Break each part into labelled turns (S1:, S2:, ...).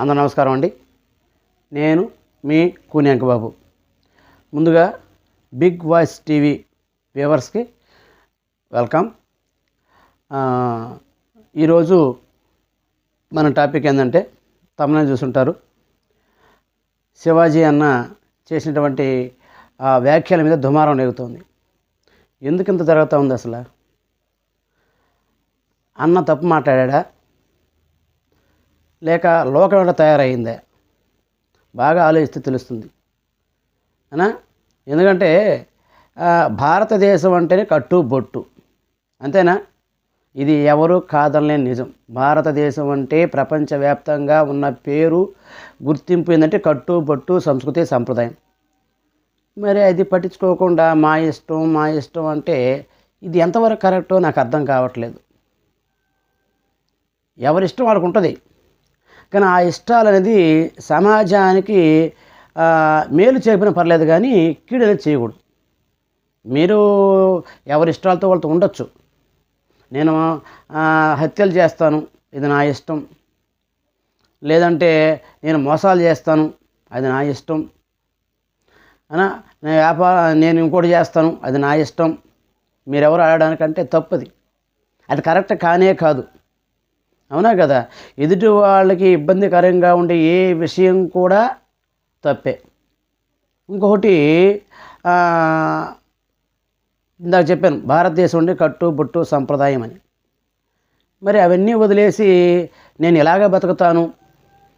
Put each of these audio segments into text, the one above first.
S1: అందరూ నమస్కారం అండి. నేను మీ కూని అంకబాబు. ముందుగా బిగ్ వాయిస్ టీవీ వ్యూవర్స్కి వెల్కమ్. ఈరోజు మన టాపిక్ ఏంటంటే తమనే చూసుంటారు, శివాజీ అన్న చేసినటువంటి వ్యాఖ్యల మీద దుమారం రేగుతోంది. ఎందుకు ఇంత జరుగుతూ ఉంది? అసలు అన్న తప్పు మాట్లాడా లేక లోకం ఎలా తయారైందే బాగా ఆలోచిస్తే తెలుస్తుంది అనా. ఎందుకంటే భారతదేశం అంటేనే కట్టుబొట్టు, అంతేనా? ఇది ఎవరు కాదనలేని నిజం. భారతదేశం అంటే ప్రపంచవ్యాప్తంగా ఉన్న పేరు గుర్తింపు ఏంటంటే కట్టుబొట్టు, సంస్కృతి, సంప్రదాయం. మరి అది పట్టించుకోకుండా మా ఇష్టం అంటే ఇది ఎంతవరకు కరెక్టో నాకు అర్థం కావట్లేదు. ఎవరిష్టం వాళ్ళకు ఉంటుంది, కానీ ఆ ఇష్టాలు అనేది సమాజానికి మేలు చేయకపోయినా పర్లేదు, కానీ కీడు అనేది చేయకూడదు. మీరు ఎవరి ఇష్టాలతో వాళ్ళతో ఉండొచ్చు. నేను హత్యలు చేస్తాను, ఇది నా ఇష్టం. లేదంటే నేను మోసాలు చేస్తాను, అది నా ఇష్టం. నేను ఇంకోటి చేస్తాను, అది నా ఇష్టం. మీరెవరు ఆడడానికంటే తప్పది. అది కరెక్ట్ కానే కాదు, అవునా కదా? ఎదుటి వాళ్ళకి ఇబ్బందికరంగా ఉండే ఏ విషయం కూడా తప్పే. ఇంకొకటి ఇందాక చెప్పాను, భారతదేశం ఉండే కట్టుబొట్టు సంప్రదాయం అని. మరి అవన్నీ వదిలేసి నేను ఇలాగే బతుకుతాను,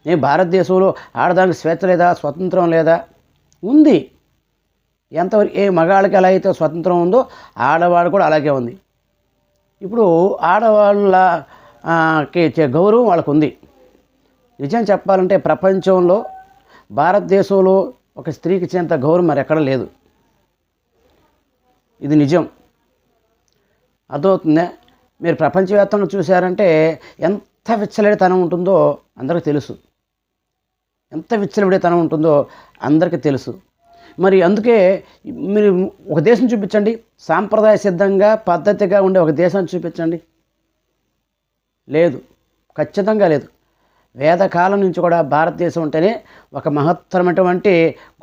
S1: నేను భారతదేశంలో ఆడదానికి స్వేచ్ఛ లేదా, స్వతంత్రం లేదా? ఉంది. ఎంతవరకు ఏ మగాళ్ళకి ఎలా అయితే స్వతంత్రం ఉందో ఆడవాళ్ళు కూడా అలాగే ఉంది. ఇప్పుడు ఆడవాళ్ళ గౌరవం వాళ్ళకు ఉంది. నిజం చెప్పాలంటే ప్రపంచంలో భారతదేశంలో ఒక స్త్రీకి ఇచ్చినంత గౌరవం మరి ఎక్కడ లేదు. ఇది నిజం. అర్థమవుతుందా? మీరు ప్రపంచవ్యాప్తంగా చూశారంటే ఎంత విచ్చలవిడితనం ఉంటుందో అందరికీ తెలుసు. ఎంత విచ్చలవిడితనం ఉంటుందో అందరికీ తెలుసు. మరి అందుకే మీరు ఒక దేశం చూపించండి, సాంప్రదాయ సిద్ధంగా పద్ధతిగా ఉండే ఒక దేశాన్ని చూపించండి. లేదు, ఖచ్చితంగా లేదు. వేదకాలం నుంచి కూడా భారతదేశం ఉంటేనే ఒక మహత్తరమైనటువంటి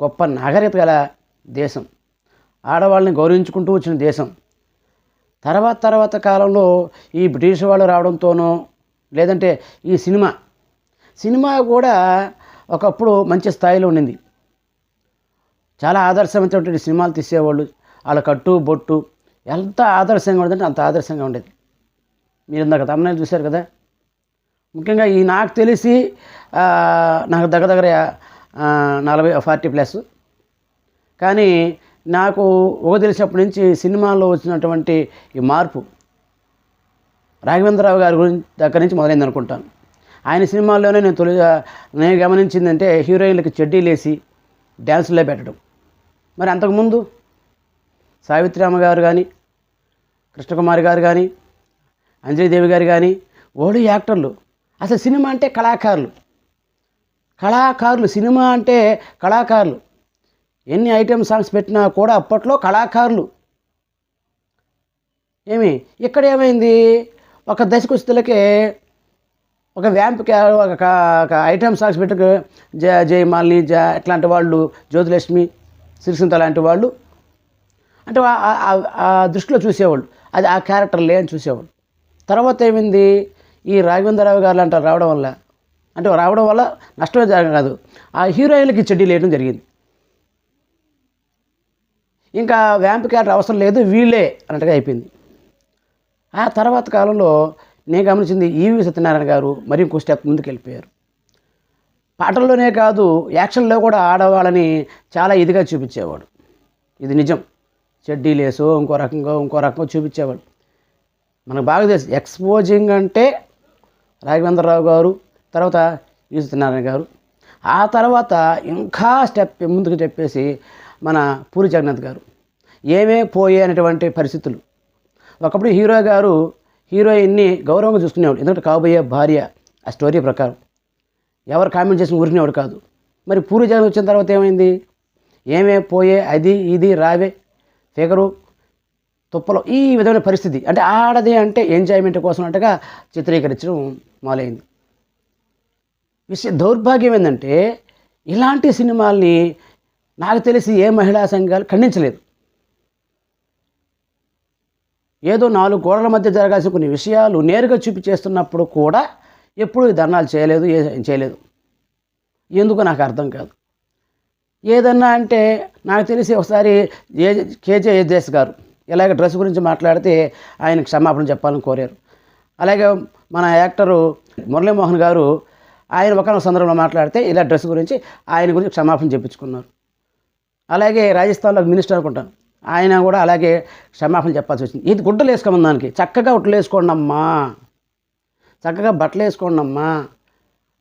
S1: గొప్ప నాగరికత గల దేశం, ఆడవాళ్ళని గౌరవించుకుంటూ వచ్చిన దేశం. తర్వాత కాలంలో ఈ బ్రిటిష్ వాళ్ళు రావడంతోనో, లేదంటే ఈ సినిమా కూడా ఒకప్పుడు మంచి స్థాయిలో ఉండింది. చాలా ఆదర్శమైనటువంటి సినిమాలు తీసేవాళ్ళు. వాళ్ళ కట్టుబొట్టు ఎంత ఆదర్శంగా ఉండేదంటే అంత ఆదర్శంగా ఉండేది. మీరు ఇందాక తమిళ చూశారు కదా. ముఖ్యంగా ఈ నాకు తెలిసి నాకు దగ్గర 40+ కానీ నాకు తెలిసినప్పటి నుంచి సినిమాల్లో వచ్చినటువంటి ఈ మార్పు రాఘవేంద్రరావు గారి దగ్గర నుంచి మొదలైంది అనుకుంటాను. ఆయన సినిమాల్లోనే నేను గమనించిందంటే హీరోయిన్లకి చెడ్డీలేసి డ్యాన్సుల్లో పెట్టడం. మరి అంతకుముందు సావిత్రమ్మ గారు కానీ, కృష్ణకుమారి గారు కానీ, అంజలిదేవి గారు కానీ ఓడి యాక్టర్లు. అసలు సినిమా అంటే కళాకారులు. సినిమా అంటే కళాకారులు. ఎన్ని ఐటెం సాంగ్స్ పెట్టినా కూడా అప్పట్లో కళాకారులు. ఇక్కడ ఏమైంది? ఒక దశకుస్తులకే ఒక వ్యాంప్కి ఒక ఐటెం సాంగ్స్ పెట్టి జయమాలిని ఇట్లాంటి వాళ్ళు, జ్యోతిలక్ష్మి, సిరిసింత లాంటి వాళ్ళు అంటే ఆ దృష్టిలో చూసేవాళ్ళు. అది ఆ క్యారెక్టర్లే అని చూసేవాళ్ళు. తర్వాత ఏమైంది? ఈ రాఘవేంద్రరావు గారు అంటారు రావడం వల్ల నష్టమే జరగదు కాదు, ఆ హీరోయిన్లకి చెడ్డీలు వేయడం జరిగింది. ఇంకా వ్యాంప్ క్యారెక్టర్ అవసరం లేదు, వీళ్ళే అన్నట్టుగా అయిపోయింది. ఆ తర్వాత కాలంలో నేను గమనించింది, ఈవి సత్యనారాయణ గారు మరి ఇంకో స్టెప్ ముందుకు వెళ్ళిపోయారు. పాటల్లోనే కాదు, యాక్షన్లో కూడా ఆడవాళ్ళని చాలా ఇదిగా చూపించేవాడు. ఇది నిజం. చెడ్డీలేసో ఇంకో రకంగా చూపించేవాడు. మనకు బాగా తెలుసు, ఎక్స్పోజింగ్ అంటే రాఘవేంద్రరావు గారు, తర్వాత ఈవి సత్యనారాయణ గారు. ఆ తర్వాత ఇంకా స్టెప్ ముందుకు చెప్పేసి మన పూరి జగన్నాథ్ గారు. పోయే అనేటువంటి పరిస్థితులు. ఒకప్పుడు హీరో గారు హీరోయిన్ని గౌరవంగా చూసుకునేవాడు, ఎందుకంటే కాబోయే భార్య. ఆ స్టోరీ ప్రకారం ఎవరు కామెంట్ చేసిన ఊరికినేవాడు కాదు. మరి పూరి జగన్నాథ్ వచ్చిన తర్వాత ఏమైంది? పోయే అది ఇది రావే ఫిగరు తుప్పలో, ఈ విధమైన పరిస్థితి. అంటే ఆడది అంటే ఎంజాయ్మెంట్ కోసం అన్నట్టుగా చిత్రీకరించడం మొదలైంది. దౌర్భాగ్యం ఏంటంటే ఇలాంటి సినిమాల్ని నాకు తెలిసి ఏ మహిళా సంఘాలు ఖండించలేదు. ఏదో 4 గోడల మధ్య జరగాల్సిన కొన్ని విషయాలు నేరుగా చూపి చేస్తున్నప్పుడు కూడా ఎప్పుడూ ధర్నాలు చేయలేదు, చేయలేదు. ఎందుకో నాకు అర్థం కాదు. ఏదన్నా అంటే నాకు తెలిసి ఒకసారి కేజే యేసుదాస్ గారు ఇలాగ డ్రెస్ గురించి మాట్లాడితే ఆయన క్షమాపణ చెప్పాలని కోరారు. అలాగే మన యాక్టరు మురళీమోహన్ గారు ఆయన ఒకనొక సందర్భంలో మాట్లాడితే ఇలా డ్రెస్ గురించి ఆయన గురించి క్షమాపణ చెప్పించుకున్నారు. అలాగే రాజస్థాన్లో మినిస్టర్ అనుకుంటాను, ఆయన కూడా అలాగే క్షమాపణ చెప్పాల్సి వచ్చింది. ఇది గుడ్డలు వేసుకోమని దానికి చక్కగా గుడ్డలు వేసుకోండి అమ్మా, చక్కగా బట్టలు వేసుకోండి అమ్మా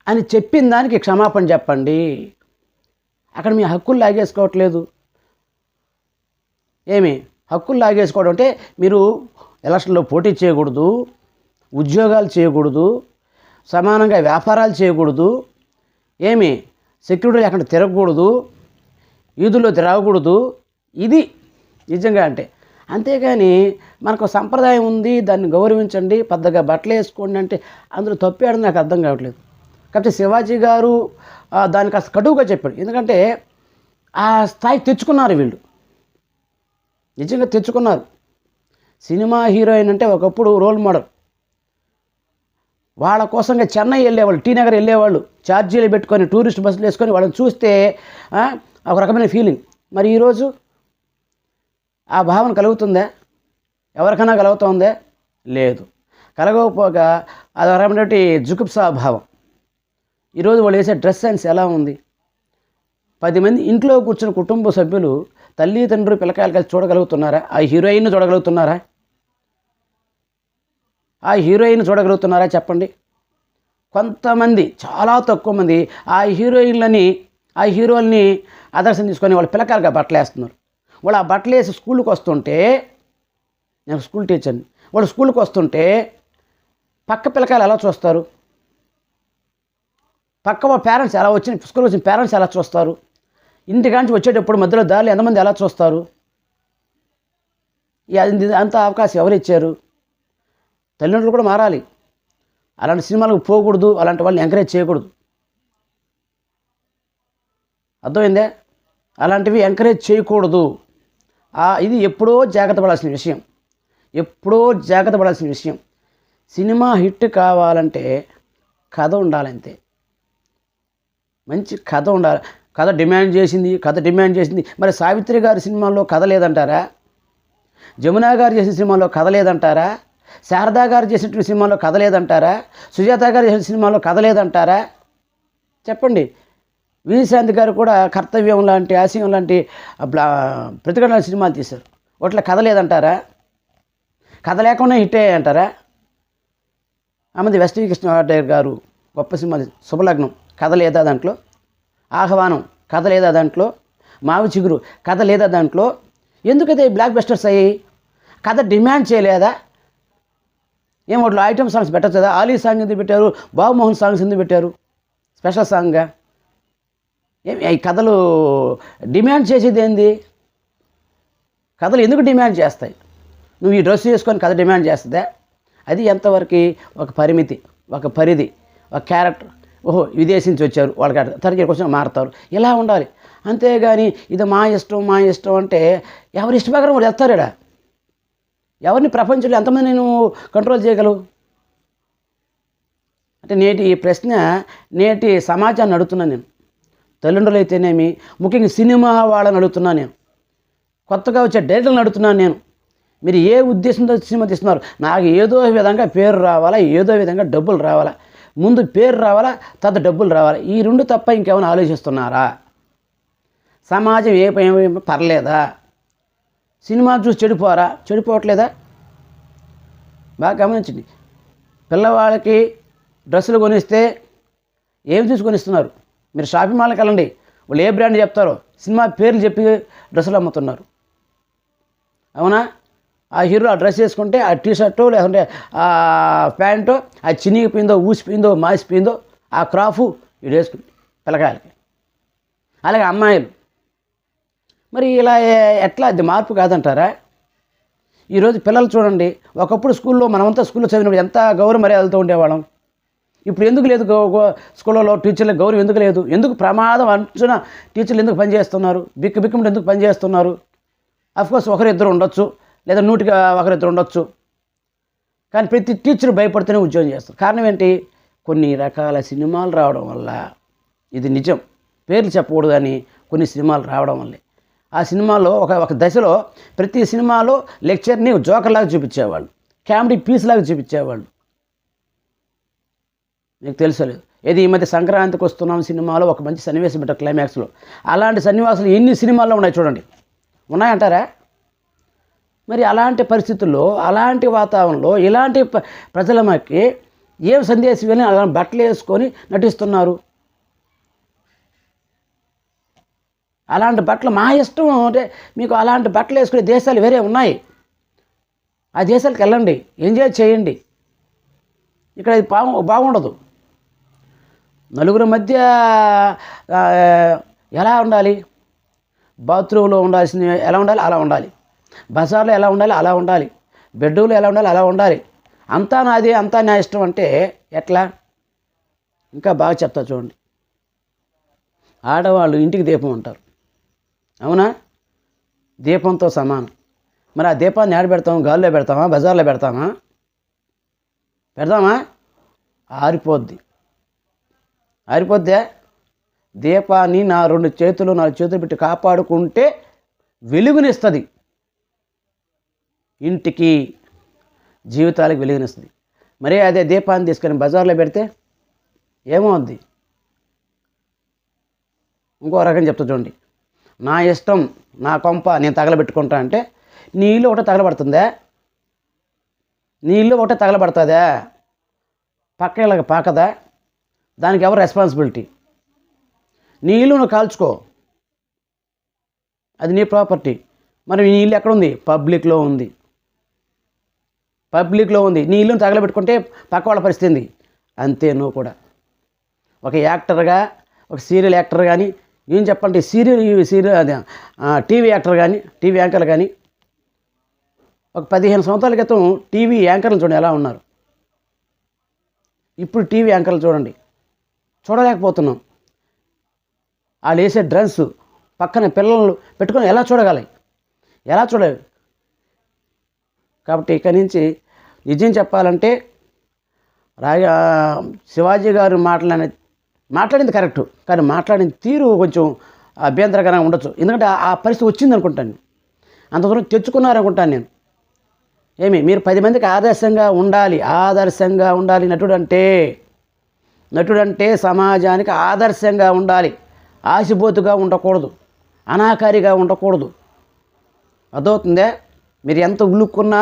S1: అని చెప్పిన దానికి క్షమాపణ చెప్పండి. అక్కడ మీ హక్కులు లాగేసుకోవట్లేదు. ఏమి హక్కులు లాగేసుకోవడం అంటే మీరు ఎలక్షన్లో పోటీ చేయకూడదు, ఉద్యోగాలు చేయకూడదు, సమానంగా వ్యాపారాలు చేయకూడదు, ఏమి సెక్యూరిటీ లేకుండా తిరగకూడదు, వీధుల్లో తిరగకూడదు. ఇది నిజంగా అంటే. అంతేగాని మనకు సంప్రదాయం ఉంది, దాన్ని గౌరవించండి, పెద్దగా బట్టలు వేసుకోండి అంటే అందులో తప్పేయడం నాకు అర్థం కావట్లేదు. కాబట్టి శివాజీ గారు దానికి కాస్త కటువుగా చెప్పాడు. ఎందుకంటే ఆ స్థాయి తెచ్చుకున్నారు వీళ్ళు, నిజంగా తెచ్చుకున్నారు. సినిమా హీరోయిన్ అంటే ఒకప్పుడు రోల్ మోడల్. వాళ్ళ కోసంగా చెన్నై వెళ్ళేవాళ్ళు, టీ నగర్ వెళ్ళేవాళ్ళు, ఛార్జీలు పెట్టుకొని టూరిస్ట్ బస్సులు వేసుకొని వాళ్ళని చూస్తే ఒక రకమైన ఫీలింగ్. మరి ఈరోజు ఆ భావన కలుగుతుందా? ఎవరికైనా కలుగుతుందా? లేదు. కలగకపోగా అది ఒక రకమైనటువంటి జుగుప్సా భావం. ఈరోజు వాళ్ళు వేసే డ్రెస్ సెన్స్ ఎలా ఉంది? 10 మంది ఇంట్లో కూర్చున్న కుటుంబ సభ్యులు తల్లిదండ్రులు పిల్లకాయలు కలిసి చూడగలుగుతున్నారా? ఆ హీరోయిన్ చూడగలుగుతున్నారా? ఆ హీరోయిన్ చూడగలుగుతున్నారా చెప్పండి? కొంతమంది, చాలా తక్కువ మంది ఆ హీరోల్ని ఆదర్శం తీసుకొని వాళ్ళు పిల్లకాయలుగా బట్టలు వేస్తున్నారు. వాళ్ళు ఆ బట్టలు వేసి స్కూల్కి వస్తుంటే, నేను స్కూల్ టీచర్ని, వాళ్ళు స్కూల్కి వస్తుంటే పక్క పిల్లకాయలు ఎలా చూస్తారు? పక్క వాళ్ళ పేరెంట్స్ ఎలా స్కూల్కి వచ్చిన పేరెంట్స్ ఎలా చూస్తారు? ఇంటికాంచి వచ్చేటప్పుడు మధ్యలో దారిలో ఎంతమంది ఎలా చూస్తారు? అంత అవకాశం ఎవరు ఇచ్చారు? తల్లిదండ్రులు కూడా మారాలి. అలాంటి సినిమాలకు పోకూడదు, అలాంటి వాళ్ళని ఎంకరేజ్ చేయకూడదు. అర్థమైందే? అలాంటివి ఎంకరేజ్ చేయకూడదు. ఇది ఎప్పుడో జాగ్రత్త పడాల్సిన విషయం, ఎప్పుడో జాగ్రత్త పడాల్సిన విషయం. సినిమా హిట్ కావాలంటే కథ ఉండాలంతే, మంచి కథ ఉండాలి. కథ డిమాండ్ చేసింది. మరి సావిత్రి గారి సినిమాల్లో కథ లేదంటారా? జమునా గారు చేసిన సినిమాలో కథ లేదంటారా? శారదా గారు చేసిన సినిమాలో కథ లేదంటారా? సుజాత గారు చేసిన సినిమాలో కథ లేదంటారా? చెప్పండి. విజయశాంతి గారు కూడా కర్తవ్యం లాంటి, ఆశయం లాంటి ప్రతిఘటన సినిమాలు తీశారు. వాటిలో కథ లేదంటారా? కథ లేకుండా హిట్ అయ్యాయంటారా? ఆమెది ఎస్వి కృష్ణారావు గారు గొప్ప సినిమా శుభలగ్నం, కథ లేదా దాంట్లో? ఆహ్వానం కథ లేదా దాంట్లో? మావి చిగురు కథ లేదా దాంట్లో? ఎందుకైతే బ్లాక్ బస్టర్స్ అయ్యాయి? కథ డిమాండ్ చేయలేదా? ఏం వాటిలో ఐటమ్ సాంగ్స్ పెట్టచ్చు కదా? ఆలీ సాంగ్ ఎందుకు పెట్టారు? బాబుమోహన్ సాంగ్స్ ఎందుకు పెట్టారు స్పెషల్ సాంగ్గా? ఈ కథలు డిమాండ్ చేసేది ఏంది? కథలు ఎందుకు డిమాండ్ చేస్తాయి? నువ్వు ఈ డ్రెస్ వేసుకొని కథ డిమాండ్ చేస్తుందా? అది ఎంతవరకు ఒక పరిమితి, ఒక పరిధి, ఒక క్యారెక్టర్. ఓహో విదేశీ నుంచి వచ్చారు, వాళ్ళకి తరగతి కోసం మారుతారు, ఇలా ఉండాలి. అంతేగాని ఇది మా ఇష్టం అంటే ఎవరి ఇష్ట ప్రకారం వాళ్ళు వెళ్తారు. ఇక్కడ ఎవరిని ప్రపంచంలో ఎంతమంది నేను కంట్రోల్ చేయగలవు? అంటే ఈ ప్రశ్న నేటి సమాజాన్ని అడుగుతున్నాను నేను. తల్లిదండ్రులు అయితేనేమి, ముఖ్యంగా సినిమా వాళ్ళని అడుగుతున్నాను నేను. కొత్తగా వచ్చే డైరెక్టర్లను అడుగుతున్నాను నేను. మీరు ఏ ఉద్దేశంతో సినిమా తీస్తున్నారు? నాకు ఏదో విధంగా పేరు రావాలా, ఏదో విధంగా డబ్బులు రావాలా. ముందు పేరు రావాలా, తర్వాత డబ్బులు రావాలా. ఈ రెండు తప్ప ఇంకేమైనా ఆలోచిస్తున్నారా? సమాజం ఏ పర్లేదా? సినిమా చూసి చెడిపోవట్లేదా? బాగా గమనించండి. పిల్లవాళ్ళకి డ్రెస్సులు కొనిస్తే ఏమి చూసి కొనిస్తున్నారు? మీరు షాపింగ్ మాల్కి వెళ్ళండి, వాళ్ళు ఏ బ్రాండ్ చెప్తారో సినిమా పేర్లు చెప్పి డ్రెస్సులు అమ్ముతున్నారు. అవునా? ఆ హీరో ఆ డ్రెస్ వేసుకుంటే ఆ టీషర్టు లేకుంటే ఆ ప్యాంటు అది చినిగిపోయిందో, ఊసిపోయిందో, మాసిపోయిందో ఆ క్రాఫు ఇది వేసుకుని పిల్లకాయలకి. అలాగే అమ్మాయిలు మరి ఇలా ఎట్లా? అది మార్పు కాదంటారా? ఈరోజు పిల్లలు చూడండి, ఒకప్పుడు స్కూల్లో మనమంతా స్కూల్లో చదివినప్పుడు ఎంత గౌరవ మర్యాదలతో ఉండేవాళ్ళం. ఇప్పుడు ఎందుకు లేదు స్కూళ్ళలో టీచర్లకు గౌరవం ఎందుకు లేదు? ఎందుకు ప్రమాదం అంచున టీచర్లు ఎందుకు పనిచేస్తున్నారు? బిక్కుమంటే ఎందుకు పనిచేస్తున్నారు? అఫ్కోర్స్ ఒకరిద్దరు ఉండొచ్చు, లేదా 100కి ఒకరిద్దరు ఉండొచ్చు, కానీ ప్రతి టీచర్ భయపడుతూనే ఉద్యోగం చేస్తారు. కారణం ఏంటి? కొన్ని రకాల సినిమాలు రావడం వల్ల. ఇది నిజం, పేర్లు చెప్పకూడదు కానీ కొన్ని సినిమాలు రావడం వల్లే. ఆ సినిమాలో ఒక దశలో ప్రతి సినిమాలో లెక్చర్ని జోకర్లాగా చూపించేవాళ్ళు, కామెడీ పీస్ లాగా చూపించేవాళ్ళు. మీకు తెలుసలేదు, ఏది ఈ మధ్య సంక్రాంతికి వస్తున్నాం సినిమాలో ఒక మంచి సన్నివేశం పెట్టారు క్లైమాక్స్లో. అలాంటి సన్నివేశాలు ఎన్ని సినిమాల్లో ఉన్నాయి చూడండి. ఉన్నాయంటారా? మరి అలాంటి పరిస్థితుల్లో, అలాంటి వాతావరణంలో, ఇలాంటి ప్రజల మధ్య ఏం సందేశం వెళ్ళి అలా బట్టలు వేసుకొని నటిస్తున్నారు? అలాంటి బట్టలు మా ఇష్టం అంటే మీకు అలాంటి బట్టలు వేసుకునే దేశాలు వేరే ఉన్నాయి. ఆ దేశాలకు వెళ్ళండి, ఎంజాయ్ చేయండి. ఇక్కడ ఇది బాగుండదు. నలుగురి మధ్య ఎలా ఉండాలి? బాత్రూంలో ఉండాల్సిన ఎలా ఉండాలి అలా ఉండాలి, బజార్లో ఎలా ఉండాలి అలా ఉండాలి, బెడ్రూమ్లో ఎలా ఉండాలి అలా ఉండాలి. అంతా నాది, అంతా నా ఇష్టం అంటే ఎట్లా? ఇంకా బాగా చెప్తా చూడండి. ఆడవాళ్ళు ఇంటికి దీపం అంటారు, అవునా? దీపంతో సమానం. మరి ఆ దీపాన్ని ఏడ పెడతాం? గాల్లో పెడతామా? బజార్లో పెడతామా? ఆరిపోద్దే. దీపాన్ని నా 2 చేతులు 4 చేతులు పెట్టి కాపాడుకుంటే వెలుగునిస్తుంది, ఇంటికి జీవితాలకు వెలుగునిస్తుంది. మరే అదే దీపాన్ని తీసుకొని బజార్లో పెడితే ఏమవుద్ది? ఇంకో రకంగా చెప్తా చూడండి. నా ఇష్టం, నా కొంప నేను తగలబెట్టుకుంటా అంటే నీ ఇల్లు ఒకటే తగలబడుతుందా? నీ ఇల్లు ఒకటే తగలబడుతుందా? పక్క ఇళ్ళకి పాకదా? దానికి ఎవరు రెస్పాన్సిబిలిటీ? నీ ఇల్లు నువ్వు కాల్చుకో, అది నీ ప్రాపర్టీ. మరి నీ ఇల్లు ఎక్కడుంది? పబ్లిక్లో ఉంది. నీ ఇల్లును తగలబెట్టుకుంటే పక్క వాళ్ళ పరిస్థితి అంతే. నువ్వు కూడా ఒక యాక్టర్గా, ఒక సీరియల్ యాక్టర్ కానీ, ఏం చెప్పండి, సీరియల్ అదే టీవీ యాక్టర్ కానీ, టీవీ యాంకర్లు కానీ, ఒక 15 సంవత్సరాల క్రితం టీవీ యాంకర్లు చూడండి ఎలా ఉన్నారు. ఇప్పుడు టీవీ యాంకర్లు చూడలేకపోతున్నాం. వాళ్ళు వేసే డ్రెస్ పక్కన పిల్లలు పెట్టుకొని ఎలా చూడాలి? కాబట్టి ఇక్కడి నుంచి నిజం చెప్పాలంటే శివాజీ గారు మాట్లాడింది కరెక్టు, కానీ మాట్లాడిన తీరు కొంచెం అభ్యంతరకరంగా ఉండొచ్చు. ఎందుకంటే ఆ పరిస్థితి వచ్చింది అనుకుంటాను, అంత దూరం తెచ్చుకున్నారనుకుంటాను నేను. మీరు 10 మందికి ఆదర్శంగా ఉండాలి. నటుడంటే సమాజానికి ఆదర్శంగా ఉండాలి. ఆశిపోతుగా ఉండకూడదు, అనాకారిగా ఉండకూడదు. అర్థమవుతుందే? మీరు ఎంత ఉలుక్కున్నా,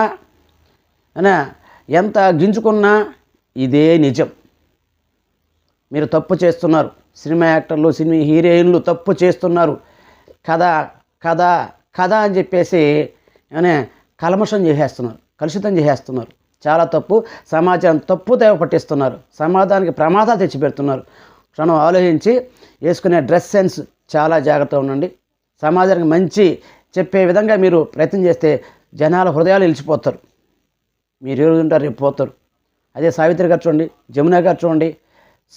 S1: ఎంత గింజుకున్నా ఇదే నిజం. మీరు తప్పు చేస్తున్నారు. సినిమా యాక్టర్లు, సినిమా హీరోయిన్లు తప్పు చేస్తున్నారు. కథ అని చెప్పేసి కలుషితం చేసేస్తున్నారు. చాలా తప్పు. సమాజాన్ని తప్పుదేవ పట్టిస్తున్నారు. సమాజానికి ప్రమాదాలు తెచ్చిపెడుతున్నారు. క్షణం ఆలోచించి వేసుకునే డ్రెస్ సెన్స్ చాలా జాగ్రత్తగా ఉండండి. సమాజానికి మంచి చెప్పే విధంగా మీరు ప్రయత్నం చేస్తే జనాల హృదయాలు నిలిచిపోతారు. మీరు ఎవరు ఉంటారు, రేపు పోతారు. అదే సావిత్రి గారు చూడండి, జమున గారు చూడండి,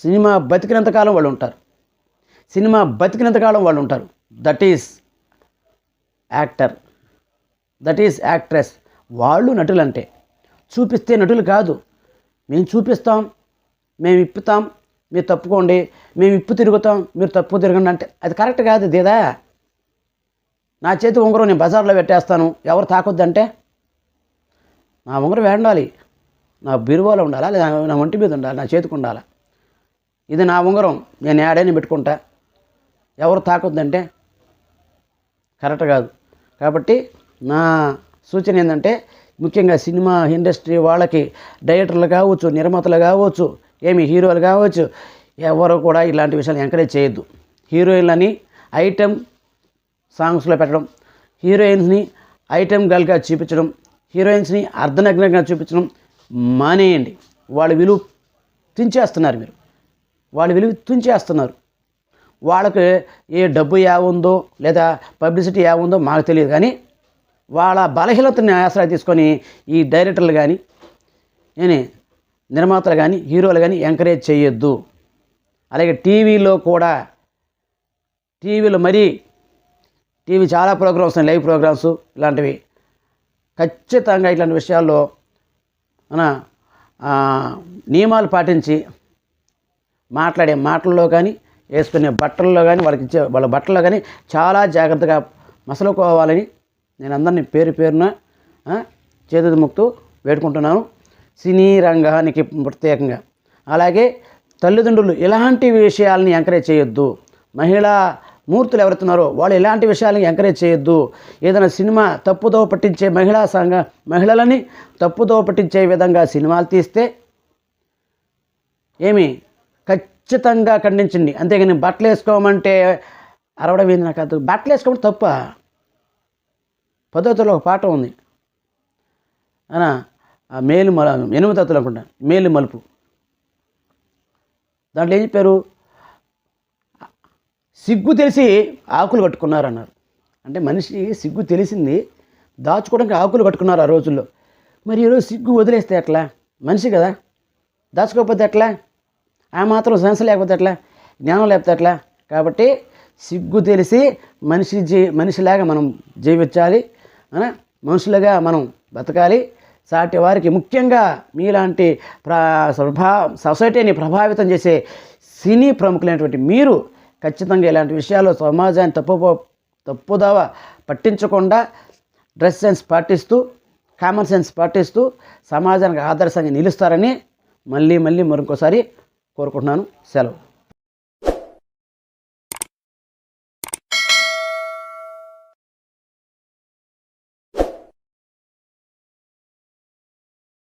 S1: సినిమా బతికినంతకాలం వాళ్ళు ఉంటారు. That is actor, that is actress. వాళ్ళు నటులు అంటే చూపిస్తే నటులు కాదు. మేము చూపిస్తాం, మేము ఇప్పుతాం, మీరు తప్పుకోండి, మేము ఇప్పు తిరుగుతాం, మీరు తప్పు తిరగండి అంటే అది కరెక్ట్ కాదు. దేదా నా చేతి ఉంగరం నేను బజార్లో పెట్టేస్తాను, ఎవరు తాకొద్దంటే నా ఉంగరం వేడాలి, నా బిరువాలో ఉండాలా, లేదా నా ఒంటి మీద ఉండాలి, నా చేతికి ఉండాలా. ఇది నా ఉంగరం, నేను ఏడైనా పెట్టుకుంటా, ఎవరు తాకొద్దంటే కరెక్ట్ కాదు. కాబట్టి నా సూచన ఏంటంటే, ముఖ్యంగా సినిమా ఇండస్ట్రీ వాళ్ళకి డైరెక్టర్లు కావచ్చు, నిర్మాతలు కావచ్చు, హీరోలు కావచ్చు, ఎవరు కూడా ఇలాంటి విషయాలు ఎంకరేజ్ చేయొద్దు. హీరోయిన్లని ఐటెం సాంగ్స్లో పెట్టడం, హీరోయిన్స్ని ఐటెం గర్ల్గా చూపించడం, హీరోయిన్స్ని అర్ధనగ్నంగా చూపించడం మానేయండి. వాళ్ళ విలువ తుంచేస్తున్నారు. వాళ్ళకి ఏ డబ్బు ఏముందో లేదా పబ్లిసిటీ ఏముందో మాకు తెలియదు, కానీ వాళ్ళ బలహీనతని ఆశ్రయం తీసుకొని ఈ డైరెక్టర్లు కానీ నిర్మాతలు కానీ హీరోలు కానీ ఎంకరేజ్ చేయొద్దు. అలాగే టీవీలో కూడా, టీవీలో మరీ టీవీ చాలా ప్రోగ్రామ్స్ ఉన్నాయి, లైవ్ ప్రోగ్రామ్స్ ఇలాంటివి. ఖచ్చితంగా ఇట్లాంటి విషయాల్లో మన నియమాలు పాటించి మాట్లాడే మాటల్లో కానీ, వేసుకునే బట్టల్లో కానీ, వాళ్ళకి ఇచ్చే వాళ్ళ బట్టల్లో కానీ చాలా జాగ్రత్తగా మసలుకోవాలని నేను అందరినీ పేరు పేరున చేతులు ముక్తూ వేడుకుంటున్నాను, సినీ రంగానికి ప్రత్యేకంగా. అలాగే తల్లిదండ్రులు ఇలాంటి విషయాలని ఎంకరేజ్ చేయొద్దు. మహిళా మూర్తులు ఎవరుతున్నారో వాళ్ళు ఇలాంటి విషయాలని ఎంకరేజ్ చేయొద్దు. ఏదైనా సినిమా తప్పుదో పట్టించే మహిళలని తప్పుదో పట్టించే విధంగా సినిమాలు తీస్తే ఖచ్చితంగా ఖండించండి. అంతేగాని బట్టలు వేసుకోమంటే అరవడం ఏంది నాకు అది. బట్టలు వేసుకోవడం తప్ప. పద్ధతిలో ఒక పాట ఉంది, మేలు 8వ తత్తులు అనుకుంటా, మేలు మలుపు. దాంట్లో ఏం చెప్పారు, సిగ్గు తెలిసి ఆకులు కట్టుకున్నారు అన్నారు. అంటే మనిషి సిగ్గు తెలిసింది దాచుకోవడానికి ఆకులు కట్టుకున్నారు ఆ రోజుల్లో. మరి ఈరోజు సిగ్గు వదిలేస్తే ఎట్లా? మనిషి కదా, దాచుకోకపోతే ఎట్లా? ఆ మాత్రం సెన్స్ లేకపోతే ఎట్లా? జ్ఞానం లేకపోతే ఎట్లా? కాబట్టి సిగ్గు తెలిసి మనిషిలాగా మనం జీవించాలి, మనుషులుగా మనం బతకాలి. సాటి వారికి, ముఖ్యంగా మీలాంటి సొసైటీని ప్రభావితం చేసే సినీ ప్రముఖులైనటువంటి మీరు ఖచ్చితంగా ఇలాంటి విషయాల్లో సమాజాన్ని తప్పుదోవ పట్టించకుండా డ్రెస్ సెన్స్ పాటిస్తూ, కామన్ సెన్స్ పాటిస్తూ సమాజానికి ఆదర్శంగా నిలుస్తారని మళ్ళీ మరొకసారి కోరుకుంటున్నాను. సెలవు.